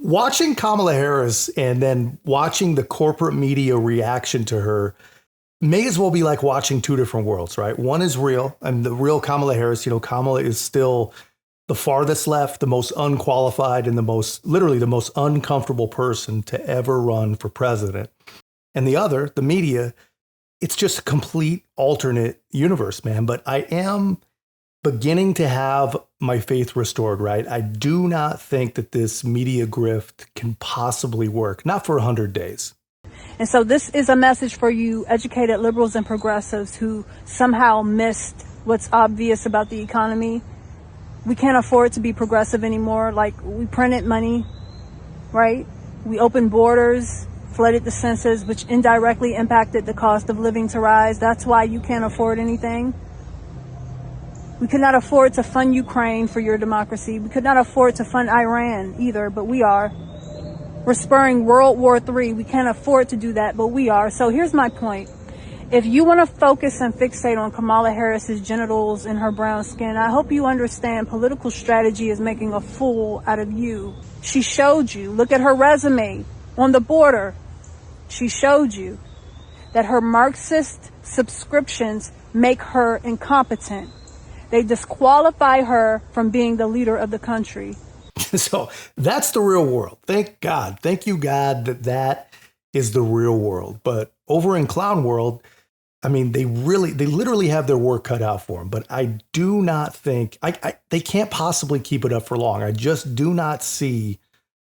Watching Kamala Harris and then watching the corporate media reaction to her may as well be like watching two different worlds, right? One is real, and the real Kamala Harris, Kamala is still the farthest left, the most unqualified, and literally the most uncomfortable person to ever run for president. And the other, the media, it's just a complete alternate universe, man. But I am beginning to have my faith restored, right? I do not think that this media grift can possibly work, not for 100 days. And so this is a message for you educated liberals and progressives who somehow missed what's obvious about the economy. We can't afford to be progressive anymore. Like, we printed money, right? We opened borders, flooded the census, which indirectly impacted the cost of living to rise. That's why you can't afford anything. We could not afford to fund Ukraine for your democracy. We could not afford to fund Iran either, but we are. We're spurring World War III. We can't afford to do that, but we are. So here's my point. If you want to focus and fixate on Kamala Harris's genitals and her brown skin, I hope you understand political strategy is making a fool out of you. She showed you. Look at her resume on the border. She showed you that her Marxist subscriptions make her incompetent. They disqualify her from being the leader of the country. So that's the real world. Thank God. Thank you, God, that is the real world. But over in clown world, I mean, they literally have their work cut out for them. But I do not think they can't possibly keep it up for long. I just do not see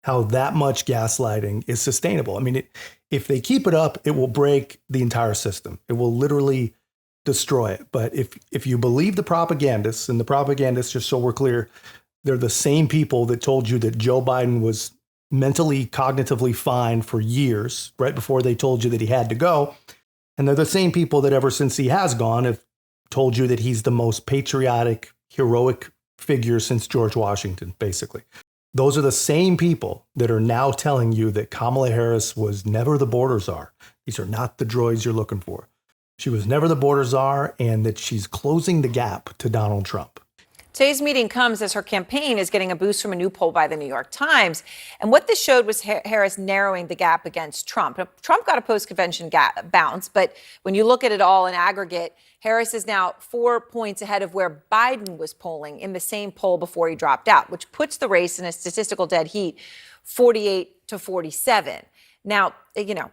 how that much gaslighting is sustainable. I mean, if they keep it up, it will break the entire system. It will literally destroy it. But if you believe the propagandists, and the propagandists, just so we're clear, they're the same people that told you that Joe Biden was mentally, cognitively fine for years, right before they told you that he had to go. And they're the same people that ever since he has gone have told you that he's the most patriotic, heroic figure since George Washington, basically. Those are the same people that are now telling you that Kamala Harris was never the border czar. These are not the droids you're looking for. She was never the border czar, and that she's closing the gap to Donald Trump. Today's meeting comes as her campaign is getting a boost from a new poll by the New York Times. And what this showed was Harris narrowing the gap against Trump. Now, Trump got a post-convention bounce, but when you look at it all in aggregate, Harris is now 4 points ahead of where Biden was polling in the same poll before he dropped out, which puts the race in a statistical dead heat, 48 to 47. Now,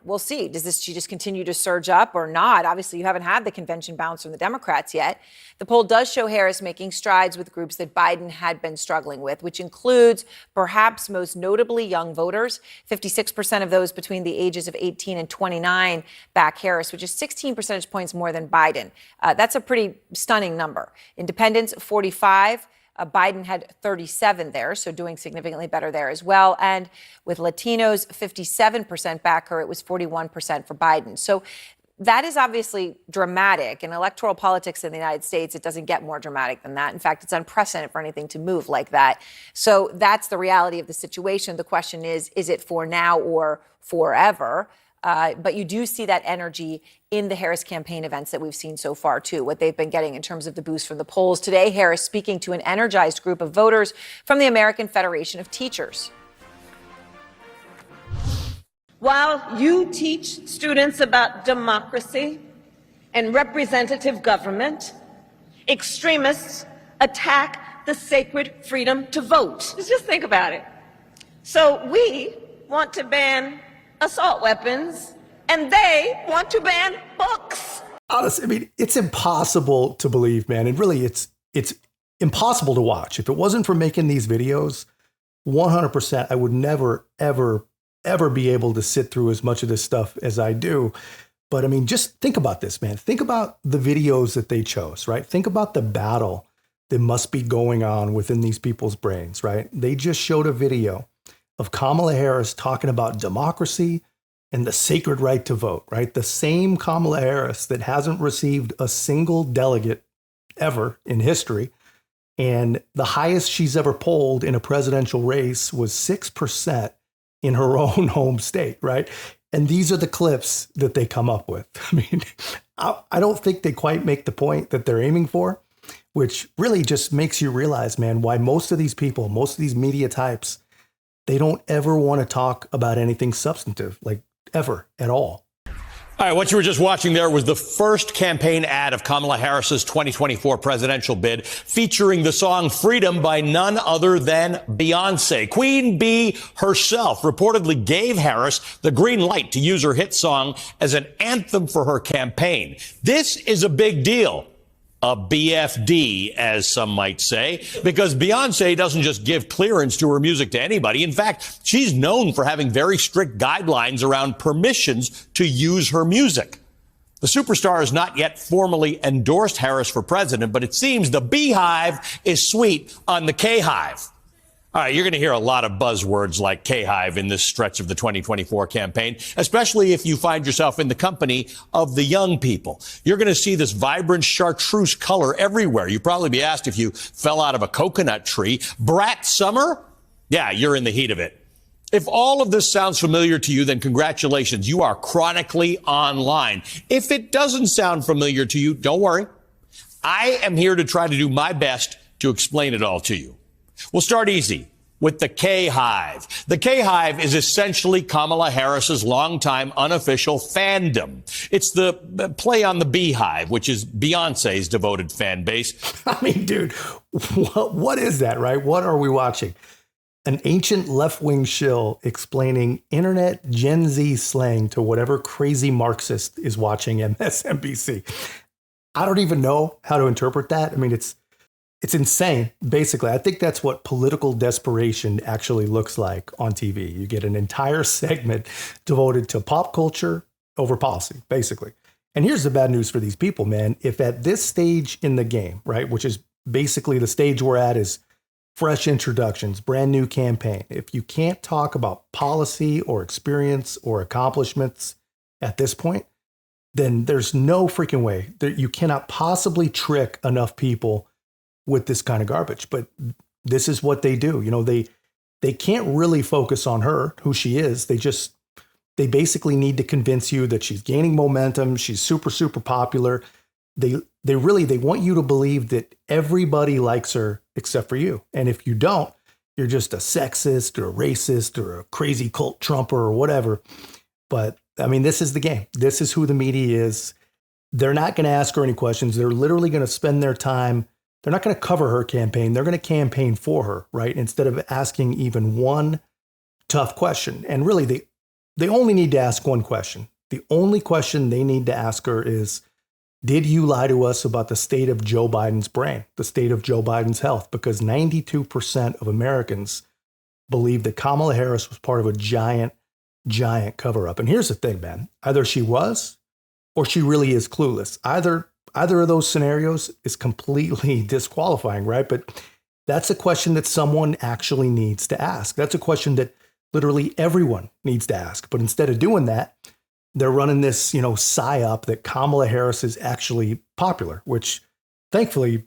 we'll see. Does she just continue to surge up or not? Obviously, you haven't had the convention bounce from the Democrats yet. The poll does show Harris making strides with groups that Biden had been struggling with, which includes perhaps most notably young voters. 56% of those between the ages of 18 and 29 back Harris, which is 16 percentage points more than Biden. That's a pretty stunning number. Independents, 45. Biden had 37 there, so doing significantly better there as well. And with Latinos, 57% back her, it was 41% for Biden. So that is obviously dramatic. In electoral politics in the United States, it doesn't get more dramatic than that. In fact, it's unprecedented for anything to move like that. So that's the reality of the situation. The question is it for now or forever? But you do see that energy in the Harris campaign events that we've seen so far, too, what they've been getting in terms of the boost from the polls. Today, Harris speaking to an energized group of voters from the American Federation of Teachers. While you teach students about democracy and representative government, extremists attack the sacred freedom to vote. Just think about it. So we want to ban assault weapons, and they want to ban books. Honestly, I mean, it's impossible to believe, man. And really, it's impossible to watch. If it wasn't for making these videos, 100%, I would never, ever, ever be able to sit through as much of this stuff as I do. But I mean, just think about this, man. Think about the videos that they chose, right? Think about the battle that must be going on within these people's brains, right? They just showed a video of Kamala Harris talking about democracy and the sacred right to vote, right? The same Kamala Harris that hasn't received a single delegate ever in history. And the highest she's ever polled in a presidential race was 6% in her own home state, right? And these are the clips that they come up with. I mean, I don't think they quite make the point that they're aiming for, which really just makes you realize, man, why most of these people, most of these media types, they don't ever want to talk about anything substantive, like ever at all. All right, what you were just watching there was the first campaign ad of Kamala Harris's 2024 presidential bid, featuring the song Freedom by none other than Beyonce. Queen Bee herself reportedly gave Harris the green light to use her hit song as an anthem for her campaign. This is a big deal. A BFD, as some might say, because Beyonce doesn't just give clearance to her music to anybody. In fact, she's known for having very strict guidelines around permissions to use her music. The superstar has not yet formally endorsed Harris for president, but it seems the beehive is sweet on the K-hive. All right, you're going to hear a lot of buzzwords like K-hive in this stretch of the 2024 campaign, especially if you find yourself in the company of the young people. You're going to see this vibrant chartreuse color everywhere. You'd probably be asked if you fell out of a coconut tree. Brat summer? Yeah, you're in the heat of it. If all of this sounds familiar to you, then congratulations. You are chronically online. If it doesn't sound familiar to you, don't worry. I am here to try to do my best to explain it all to you. We'll start easy with the K-hive. The K-hive is essentially Kamala Harris's longtime unofficial fandom. It's the play on the beehive, which is Beyonce's devoted fan base. I mean, dude, what is that, right? What are we watching? An ancient left-wing shill explaining internet Gen Z slang to whatever crazy Marxist is watching MSNBC. I don't even know how to interpret that. I mean, it's insane, basically. I think that's what political desperation actually looks like on TV. You get an entire segment devoted to pop culture over policy, basically. And here's the bad news for these people, man. If at this stage in the game, right, which is basically the stage we're at is fresh introductions, brand new campaign. If you can't talk about policy or experience or accomplishments at this point, then there's no freaking way that you cannot possibly trick enough people with this kind of garbage. But this is what they do. You know, they can't really focus on her, who she is. They basically need to convince you that she's gaining momentum. She's super, super popular. They want you to believe that everybody likes her except for you. And if you don't, you're just a sexist or a racist or a crazy cult Trumper or whatever. But I mean, this is the game. This is who the media is. They're not going to ask her any questions. They're literally going to spend their time. They're not going to cover her campaign. They're going to campaign for her, right? Instead of asking even one tough question. And really, they only need to ask one question. The only question they need to ask her is, did you lie to us about the state of Joe Biden's brain, the state of Joe Biden's health? Because 92% of Americans believe that Kamala Harris was part of a giant, giant cover-up. And here's the thing, man. Either she was or she really is clueless. Either of those scenarios is completely disqualifying, right? But that's a question that someone actually needs to ask. That's a question that literally everyone needs to ask. But instead of doing that, they're running this, psyop that Kamala Harris is actually popular, which thankfully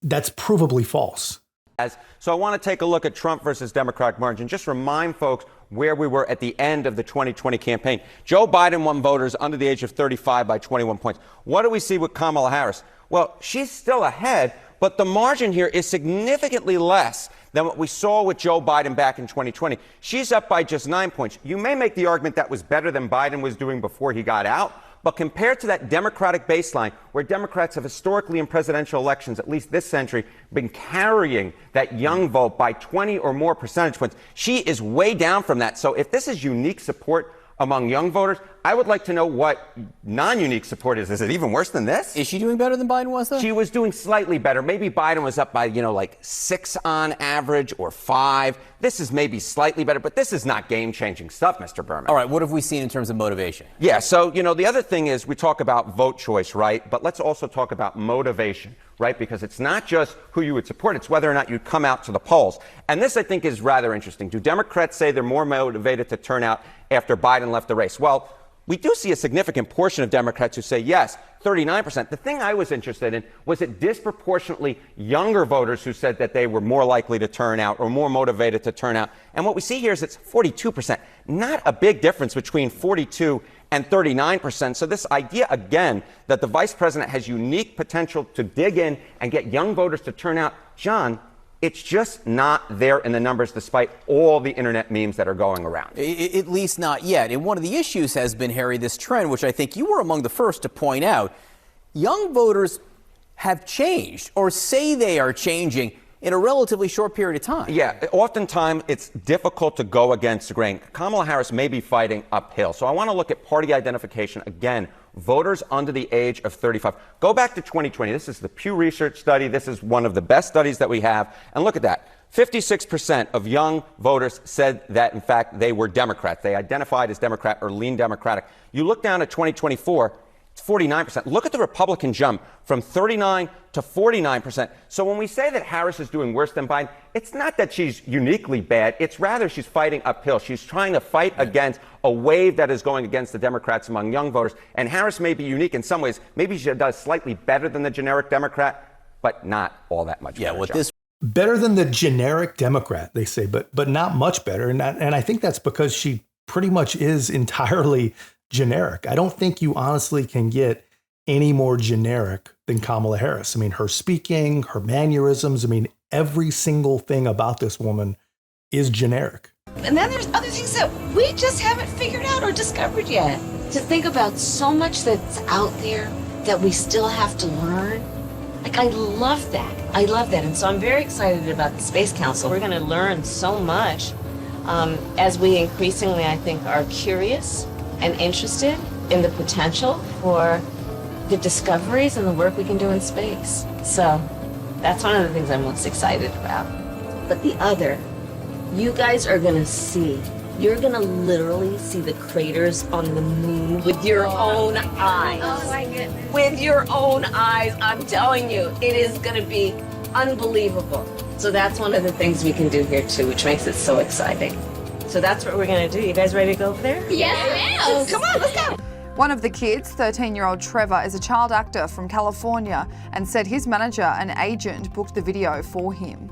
that's provably false. So I want to take a look at Trump versus Democratic margin. Just remind folks where we were at the end of the 2020 campaign. Joe Biden won voters under the age of 35 by 21 points. What do we see with Kamala Harris? Well, she's still ahead, but the margin here is significantly less than what we saw with Joe Biden back in 2020. She's up by just 9 points. You may make the argument that was better than Biden was doing before he got out. But compared to that Democratic baseline, where Democrats have historically in presidential elections, at least this century, been carrying that young vote by 20 or more percentage points, she is way down from that. So if this is unique support among young voters, I would like to know what non-unique support is. Is it even worse than this? Is she doing better than Biden was, though? She was doing slightly better. Maybe Biden was up by, like 6 on average or 5. This is maybe slightly better, but this is not game-changing stuff, Mr. Berman. All right, what have we seen in terms of motivation? Yeah, so, the other thing is we talk about vote choice, right? But let's also talk about motivation, right? Because it's not just who you would support, it's whether or not you'd come out to the polls. And this, I think, is rather interesting. Do Democrats say they're more motivated to turn out after Biden left the race? Well, we do see a significant portion of Democrats who say yes, 39%. The thing I was interested in was it disproportionately younger voters who said that they were more likely to turn out or more motivated to turn out. And what we see here is it's 42%. Not a big difference between 42 and 39%. So this idea, again, that the vice president has unique potential to dig in and get young voters to turn out, John, It's just not there in the numbers despite all the internet memes that are going around. At least not yet. And one of the issues has been, Harry, this trend, which I think you were among the first to point out. Young voters have changed or say they are changing in a relatively short period of time. Yeah, oftentimes it's difficult to go against the grain. Kamala Harris may be fighting uphill. So I want to look at party identification again. Voters under the age of 35. Go back to 2020. This is the Pew Research study. This is one of the best studies that we have. And look at that. 56% of young voters said that, in fact, they were Democrats. They identified as Democrat or lean Democratic. You look down at 2024, it's 49%. Look at the Republican jump from 39 to 49%. So when we say that Harris is doing worse than Biden, it's not that she's uniquely bad. It's rather she's fighting uphill. She's trying to fight against a wave that is going against the Democrats among young voters. And Harris may be unique in some ways. Maybe she does slightly better than the generic Democrat, but not all that much better. What this better than the generic Democrat, they say, but not much better. And I think that's because she pretty much is entirely generic. I don't think you honestly can get any more generic than Kamala Harris. I mean, her speaking, her mannerisms, I mean, every single thing about this woman is generic. And then there's other things that we just haven't figured out or discovered yet. To think about so much that's out there that we still have to learn. Like, I love that. I love that. And so I'm very excited about the Space Council. We're going to learn so much as we increasingly, I think, are curious and interested in the potential for the discoveries and the work we can do in space. So that's one of the things I'm most excited about. But the other, you guys are gonna see, you're gonna literally see the craters on the moon with your own eyes. Oh my goodness. With your own eyes, I'm telling you, it is gonna be unbelievable. So that's one of the things we can do here too, which makes it so exciting. So that's what we're gonna do. You guys ready to go over there? Yes. Come on, let's go. One of the kids, 13-year-old Trevor, is a child actor from California and said his manager and agent booked the video for him.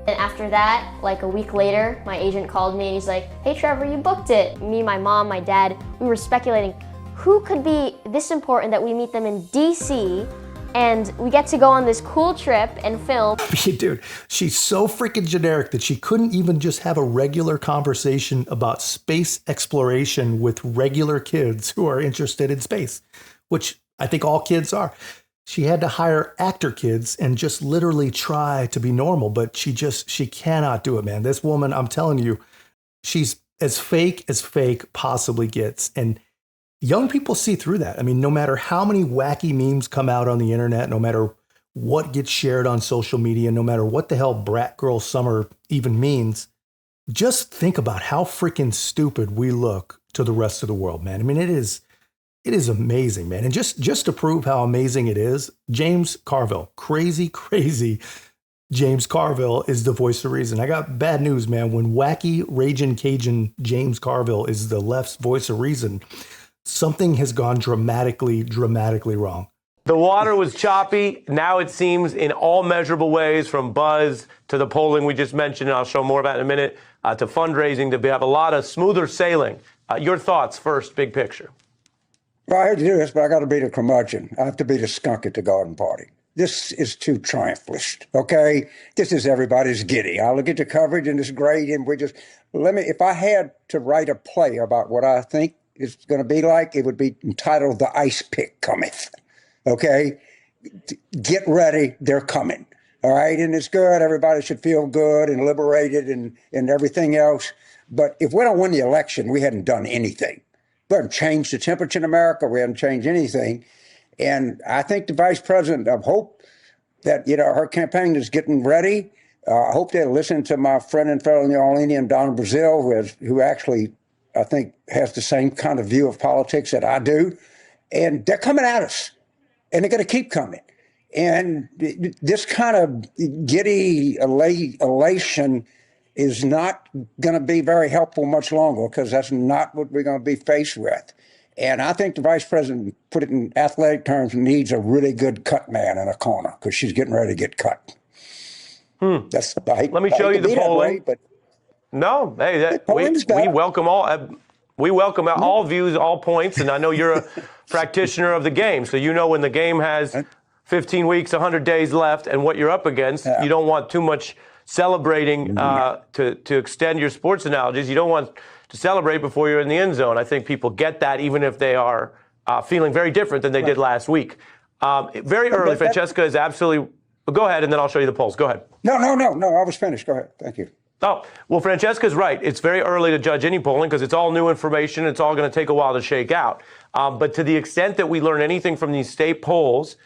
And after that, like a week later, my agent called me and he's like, "Hey Trevor, you booked it." Me, my mom, my dad, we were speculating who could be this important that we meet them in DC and we get to go on this cool trip and film. Dude, she's so freaking generic that she couldn't even just have a regular conversation about space exploration with regular kids who are interested in space, which I think all kids are. She had to hire actor kids and just literally try to be normal, but she cannot do it, man. This woman, I'm telling you, she's as fake possibly gets. And young people see through that. I mean, no matter how many wacky memes come out on the internet, no matter what gets shared on social media, no matter what the hell Brat Girl Summer even means, just think about how freaking stupid we look to the rest of the world, man. I mean, it is amazing, man. And just to prove how amazing it is, James Carville, crazy James Carville is the voice of reason. I got bad news, man. When wacky, raging Cajun James Carville is the left's voice of reason, something has gone dramatically wrong. The water was choppy. Now it seems in all measurable ways, from buzz to the polling we just mentioned, and I'll show more about in a minute, to fundraising, to have a lot of smoother sailing. Your thoughts first, big picture. Well, I hate to do this, but I got to be the curmudgeon. I have to be the skunk at the garden party. This is too triumphalist, okay? This is everybody's giddy. I look at the coverage and it's great, and if I had to write a play about what I think it's going to be like, it would be entitled The Ice Pick Cometh. Okay? Get ready, they're coming. All right? And it's good. Everybody should feel good and liberated and everything else. But if we don't win the election, we hadn't done anything. We haven't changed the temperature in America. We haven't changed anything. And I think the vice president, I hope that, her campaign is getting ready. I hope they'll listen to my friend and fellow New Orleanian, Don Brazil, who actually, I think, has the same kind of view of politics that I do. And they're coming at us, and they're going to keep coming. And this kind of giddy elation is not going to be very helpful much longer, because that's not what we're going to be faced with. And I think the vice president, put it in athletic terms, needs a really good cut man in a corner, because she's getting ready to get cut. Let me show you the polling. No, hey, we welcome all. We welcome all views, all points, and I know you're a practitioner of the game, so you know when the game has 15 weeks, 100 days left, and what you're up against. Yeah. You don't want too much celebrating to extend your sports analogies. You don't want to celebrate before you're in the end zone. I think people get that, even if they are feeling very different than they did last week. Very early. Francesca is absolutely. Go ahead, and then I'll show you the polls. Go ahead. No. I was finished. Go ahead. Thank you. Oh, well, Francesca's right. It's very early to judge any polling because it's all new information. It's all going to take a while to shake out. But to the extent that we learn anything from these state polls,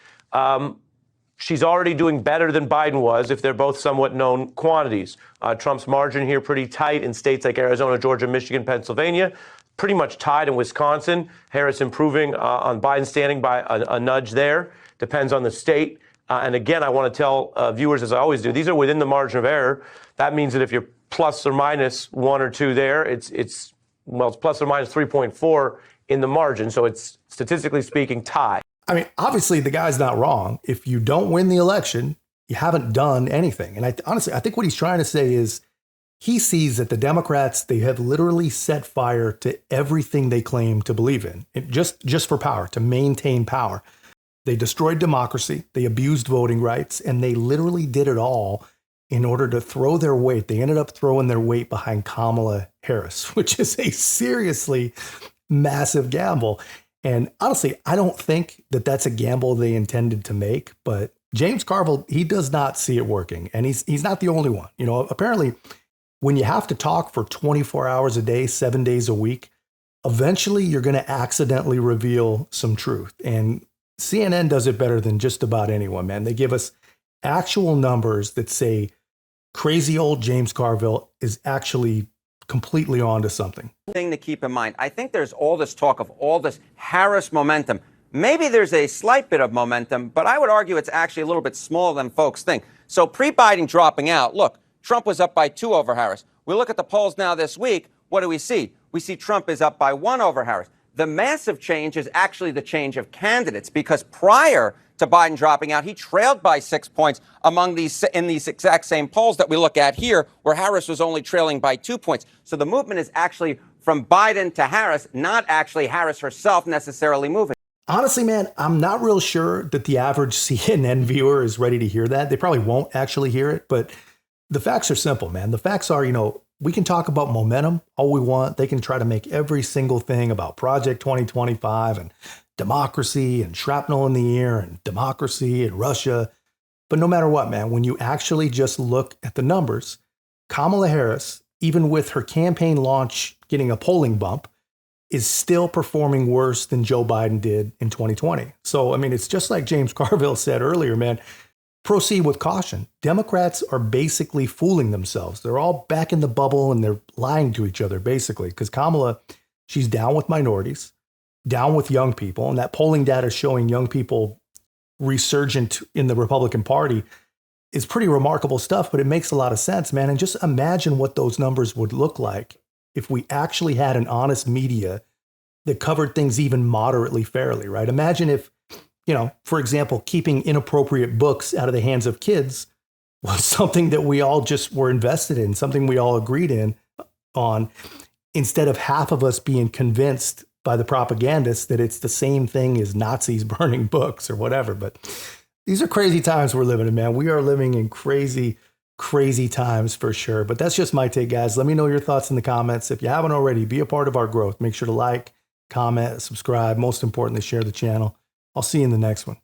she's already doing better than Biden was if they're both somewhat known quantities. Trump's margin here pretty tight in states like Arizona, Georgia, Michigan, Pennsylvania. Pretty much tied in Wisconsin. Harris improving on Biden, standing by a nudge there. Depends on the state. And again, I want to tell viewers, as I always do, these are within the margin of error. That means that if you're plus or minus 1 or 2 there, it's plus or minus 3.4 in the margin. So it's statistically speaking tied. I mean, obviously the guy's not wrong. If you don't win the election, you haven't done anything. And honestly, I think what he's trying to say is he sees that the Democrats, they have literally set fire to everything they claim to believe in, just for power, to maintain power. They destroyed democracy, they abused voting rights, and they literally did it all in order to throw their weight. They ended up throwing their weight behind Kamala Harris, which is a seriously massive gamble. And honestly, I don't think that that's a gamble they intended to make, but James Carville, he does not see it working. And he's not the only one. You know, apparently when you have to talk for 24 hours a day, 7 days a week, eventually you're going to accidentally reveal some truth. And CNN does it better than just about anyone, man. They give us actual numbers that say crazy old James Carville is actually completely onto something. Thing to keep in mind, I think there's all this talk of all this Harris momentum. Maybe there's a slight bit of momentum, but I would argue it's actually a little bit smaller than folks think. So pre-Biden dropping out, look, Trump was up by 2 over Harris. We look at the polls now this week. What do we see? We see Trump is up by 1 over Harris. The massive change is actually the change of candidates, because prior to Biden dropping out, he trailed by 6 points in these exact same polls that we look at here, where Harris was only trailing by 2 points. So the movement is actually from Biden to Harris, not actually Harris herself necessarily moving. Honestly, man, I'm not real sure that the average CNN viewer is ready to hear that. They probably won't actually hear it, but the facts are simple, man. The facts are, we can talk about momentum all we want. They can try to make every single thing about Project 2025 and democracy and shrapnel in the air and democracy and Russia. But no matter what, man, when you actually just look at the numbers, Kamala Harris, even with her campaign launch getting a polling bump, is still performing worse than Joe Biden did in 2020. So, I mean, it's just like James Carville said earlier, man. Proceed with caution. Democrats are basically fooling themselves. They're all back in the bubble and they're lying to each other, basically, because Kamala, she's down with minorities, down with young people. And that polling data showing young people resurgent in the Republican Party is pretty remarkable stuff, but it makes a lot of sense, man. And just imagine what those numbers would look like if we actually had an honest media that covered things even moderately fairly, right? Imagine if, for example, keeping inappropriate books out of the hands of kids was something that we all just were invested in, something we all agreed on, instead of half of us being convinced by the propagandists that it's the same thing as Nazis burning books or whatever. But these are crazy times we're living in, man. We are living in crazy, crazy times for sure. But that's just my take, guys. Let me know your thoughts in the comments. If you haven't already, be a part of our growth. Make sure to like, comment, subscribe. Most importantly, share the channel. I'll see you in the next one.